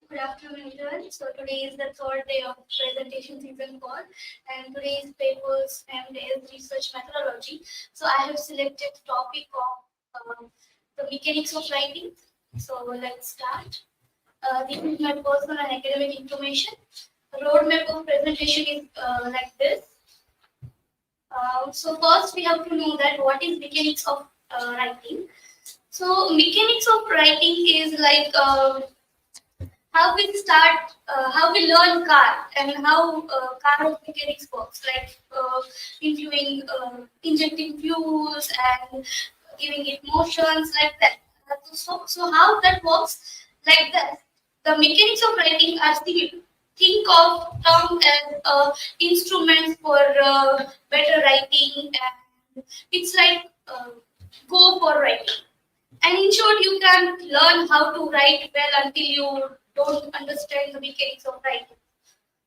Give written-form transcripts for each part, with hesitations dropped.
Good afternoon, everyone. So today is the third day of presentation season 4, and today's papers named is research methodology. So I have selected the topic of the mechanics of writing. So let's start. This is my personal and academic information. The roadmap of presentation is like this. So first we have to know that what is mechanics of writing. So mechanics of writing is like how we start, how we learn car and how car mechanics works, like including injecting fuels and giving it motions like that. So how that works like that. The mechanics of writing are similar. Think of term as instruments for better writing, and it's like go for writing. And in short, you can learn how to write well until you don't understand the mechanics of writing.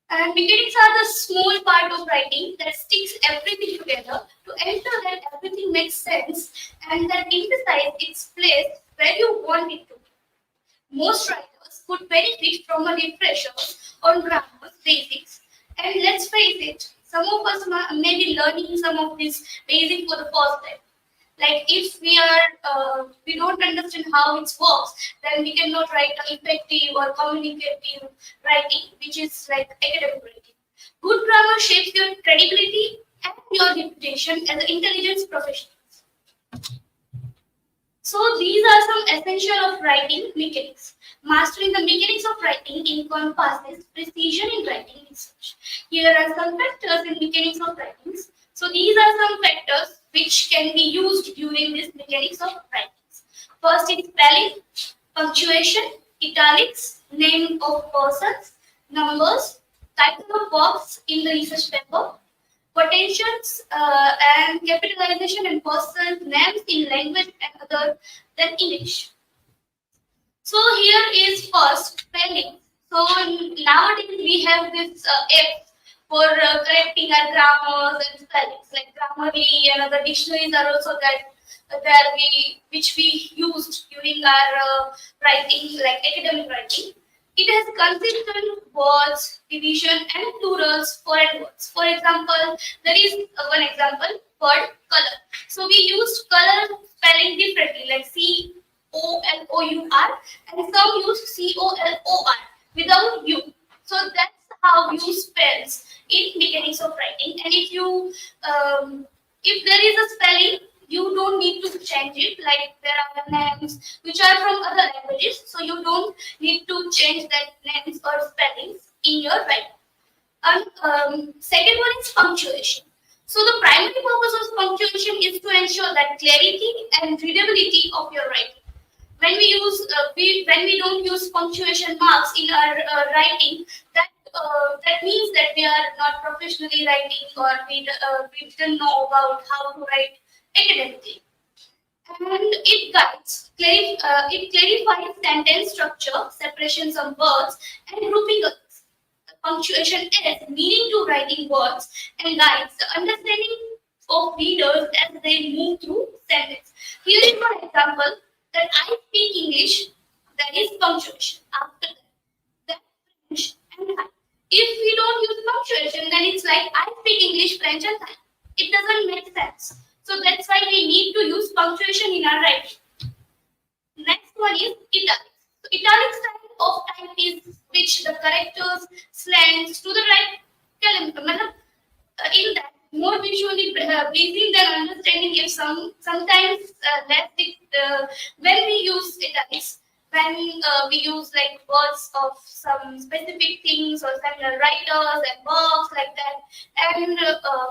And mechanics are the small part of writing that sticks everything together to ensure that everything makes sense and that emphasize its place where you want it to. Most writers could benefit from a refresher on grammar basics. And let's face it, some of us may be learning some of this basic for the first time. Like if we don't understand how it works, then we cannot write an effective or communicative writing, which is like academic writing. Good grammar shapes your credibility and your reputation as an intelligence professional. So these are some essential of writing mechanics. Mastering the mechanics of writing encompasses precision in writing research. Here are some factors in mechanics of writing. So these are some factors which can be used during this mechanics of writing. First is spelling, punctuation, italics, name of persons, numbers, title of works in the research paper, quotations and capitalization and personal names in language and other than English. So here is first spelling. So nowadays we have this app for correcting our grammars and spellings. Like Grammarly and other dictionaries are also there which we used during our writing, like academic writing. It has consistent words, division, and plurals foreign words. For example, there is one example word color. So we used color spelling differently, like COLOUR, and some use COLOR without U. So that's how you spells in mechanics of writing. And if there is a spelling, you don't need to change it. Like there are names which are from other languages, so you don't need to change that names or spellings in your writing. And second one is punctuation. So the primary purpose of punctuation is to ensure that clarity and readability of your writing. When we don't use punctuation marks in our writing, that means that we are not professionally writing, or we didn't know about how to write academically. And it clarifies sentence structure, separations of words, and grouping others. Punctuation adds meaning to writing words and guides the understanding of readers as they move through sentence. Here is one example that I speak English, that is punctuation. After that French and Thai. If we don't use punctuation, then it's like I speak English, French, and Thai. It doesn't make sense. So that's why we need to use punctuation in our writing. Next one is italics. So italic style of type is which the characters slangs to the right column. In that more visually pleasing than understanding, if sometimes less when we use italics, when we use like words of some specific things or some writers and works like that. And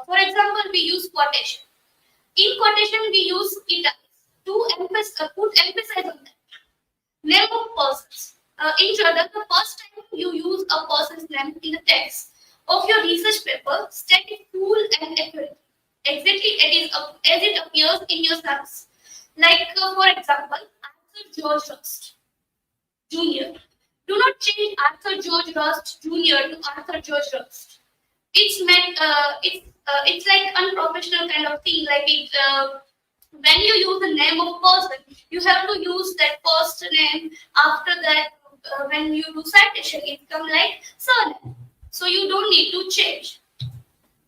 for example, we use quotation. In quotation we use italics to put emphasis on that. Name of persons. In short, the first time you use a person's name in the text of your research paper, state it full and accurate. Exactly as it appears in your sums. Like, for example, Arthur George Rust Jr. Do not change Arthur George Rust Jr. to Arthur George Rust. It's like unprofessional kind of thing. Like when you use the name of person, you have to use that first name. After that, when you do citation, it come like surname. So you don't need to change.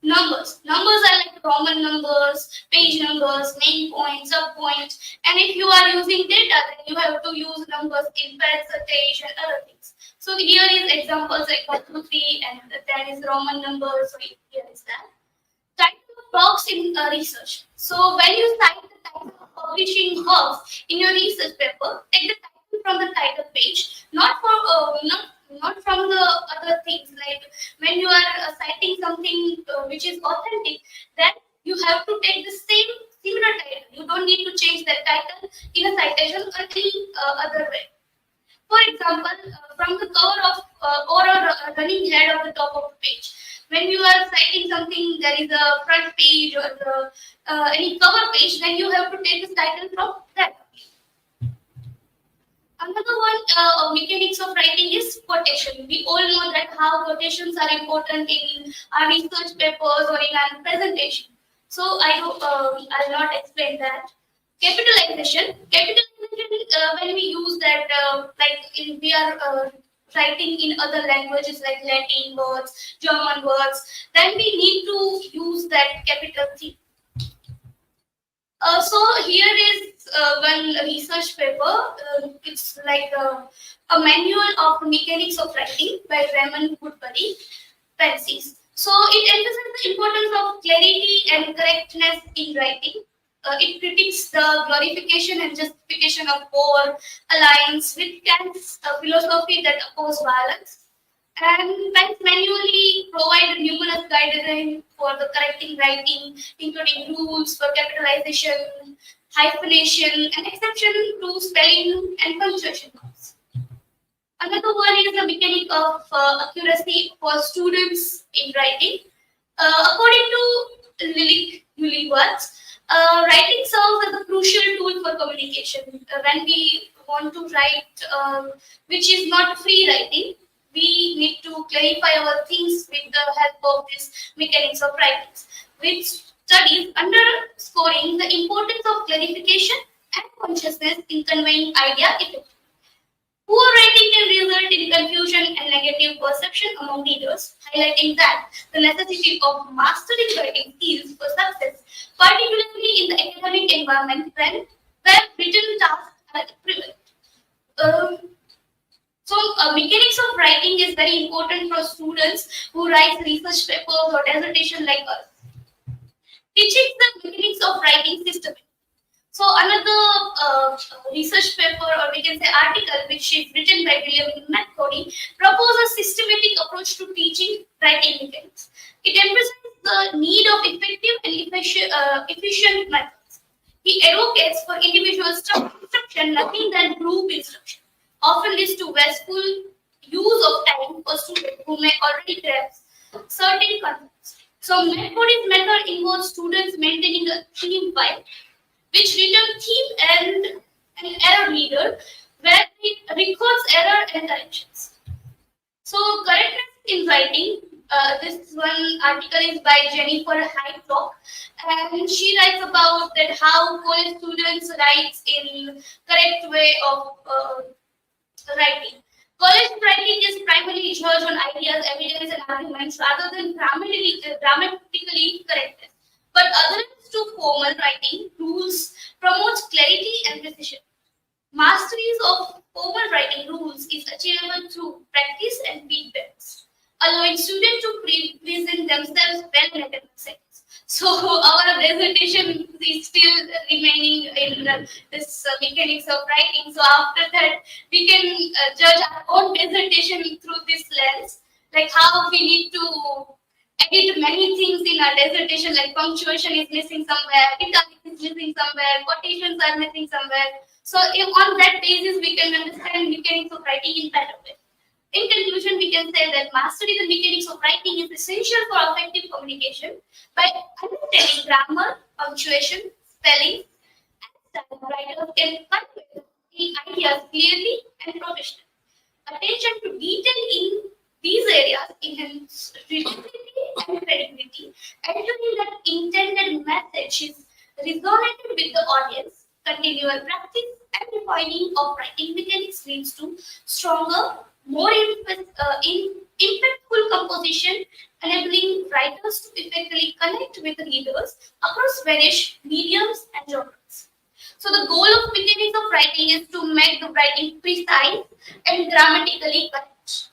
Numbers are like Roman numbers, page numbers, main point, sub point. And if you are using data, then you have to use numbers in percentage and other things. So here is examples like 1, 2, 3, and that is Roman numbers. So here is that. Title of box in research. So when you cite the title of publishing house in your research paper, take the title from the title page, not from the other things. Like when you are citing something which is authentic, then you have to take the same similar title. You don't need to change that title in a citation or any other way. For example, from the cover of or a running head of the top of the page. When you are citing something, there is a front page or any cover page, then you have to take the title from that. Another one, mechanics of writing is quotation. We all know that how quotations are important in our research papers or in our presentation. So I'll not explain that. Capitalization, when we use that, we are writing in other languages like Latin words, German words, then we need to use that capital thing. So here is one research paper. It's like a manual of mechanics of writing by Raymond Woodbury, Pences. So it emphasizes the importance of clarity and correctness in writing. It critiques the glorification and justification of war, aligns with Kant's philosophy that oppose violence, and banks manually provide numerous guidelines for the correcting writing, including rules for capitalization, hyphenation, and exception to spelling and punctuation marks. Another one is the mechanic of accuracy for students in writing. According to Lilith Newlyweds, writing serves as a crucial tool for communication. When we want to write, which is not free writing, we need to clarify our things with the help of this mechanics of writing, which studies underscoring the importance of clarification and consciousness in conveying idea effectively. Poor writing can result in confusion and negative perception among readers, highlighting that the necessity of mastering writing skills for success, particularly in the academic environment where written tasks are prevalent. Mechanics of writing is very important for students who write research papers or dissertation like us. Teaching the mechanics of writing system. So another research paper, or we can say article, which is written by William McCody, proposes a systematic approach to teaching writing mechanics. It emphasizes the need of effective and efficient methods. He advocates for individual instruction, nothing than group instruction, often leads to wasteful use of time for students who may already grasp certain concepts. So McCody's method involves students maintaining a theme file which returns theme and an error meter where it records error and corrections. So correctness in writing, this one article is by Jennifer Hyde-Block, and she writes about that how college students write in correct way of writing. College writing is primarily judged on ideas, evidence, and arguments rather than grammatically correctness. But adherence to formal writing rules promotes clarity and precision. Masteries of formal writing rules is achievable through practice and feedbacks, allowing students to present themselves well in academic settings. So our presentation is still remaining in this mechanics of writing. So after that, we can judge our own presentation through this lens, like how we need to edit many things in our dissertation, like punctuation is missing somewhere, italics is missing somewhere, quotations are missing somewhere. So on that basis, we can understand mechanics of writing in better way. In conclusion, we can say that mastering the mechanics of writing is essential for effective communication. By understanding grammar, punctuation, spelling, and style, writers can convey the ideas clearly and professionally. Attention to detail in these areas enhance readability and credibility, ensuring that intended message is resonated with the audience. Continual practice and refining of writing mechanics leads to stronger, more impactful composition, enabling writers to effectively connect with readers across various mediums and genres. So the goal of mechanics of writing is to make the writing precise and grammatically correct.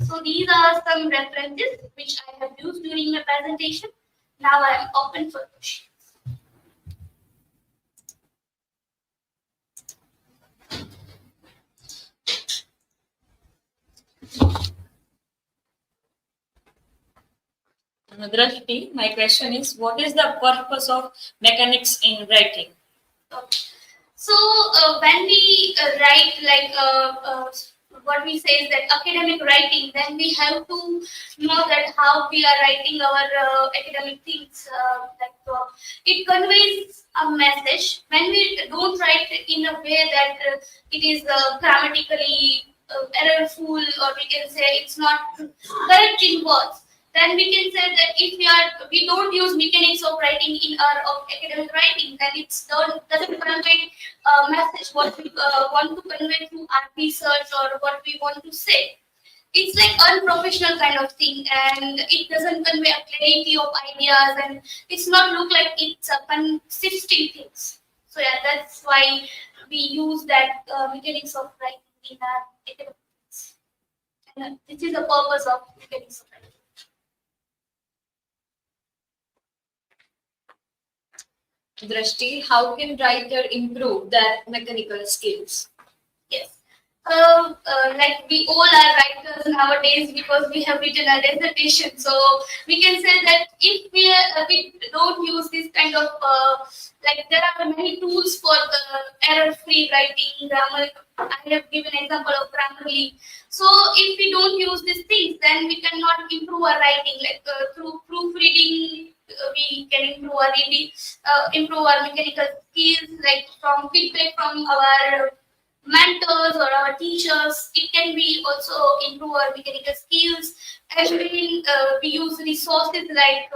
So these are some references which I have used during my presentation. Now I am open for questions. Drashti, my question is, what is the purpose of mechanics in writing? So when we write what we say is that academic writing, then we have to know that how we are writing our academic things. It conveys a message. When we don't write it in a way that it is grammatically errorful, or we can say it's not correct in words, then we can say that if we don't use mechanics of writing in our of academic writing, then doesn't convey message what we want to convey through our research or what we want to say. It's like unprofessional kind of thing, and it doesn't convey a clarity of ideas, and it's not look like it's a consisting things. So yeah, that's why we use that mechanics of writing in our academics, and this is the purpose of mechanics of writing. Drashti, how can writer improve their mechanical skills? Yes. Like we all are writers nowadays because we have written a dissertation. So we can say that if we don't use this kind of like there are many tools for the error-free writing, grammar. I have given example of Grammarly. So if we don't use these things, then we cannot improve our writing. Like through proofreading, we can improve our reading, improve our mechanical skills. Like from feedback from our mentors or our teachers, it can be also improve our mechanical skills. And we use resources like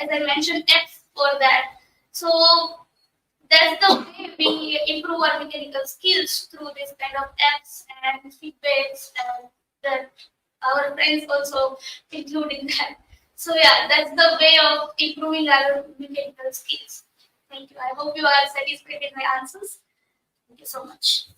as I mentioned apps for that. So that's the way we improve our mechanical skills through this kind of apps and feedbacks, and that our friends also including that. So yeah, that's the way of improving our mechanical skills. Thank you. I hope you are satisfied with my answers. Thank you so much.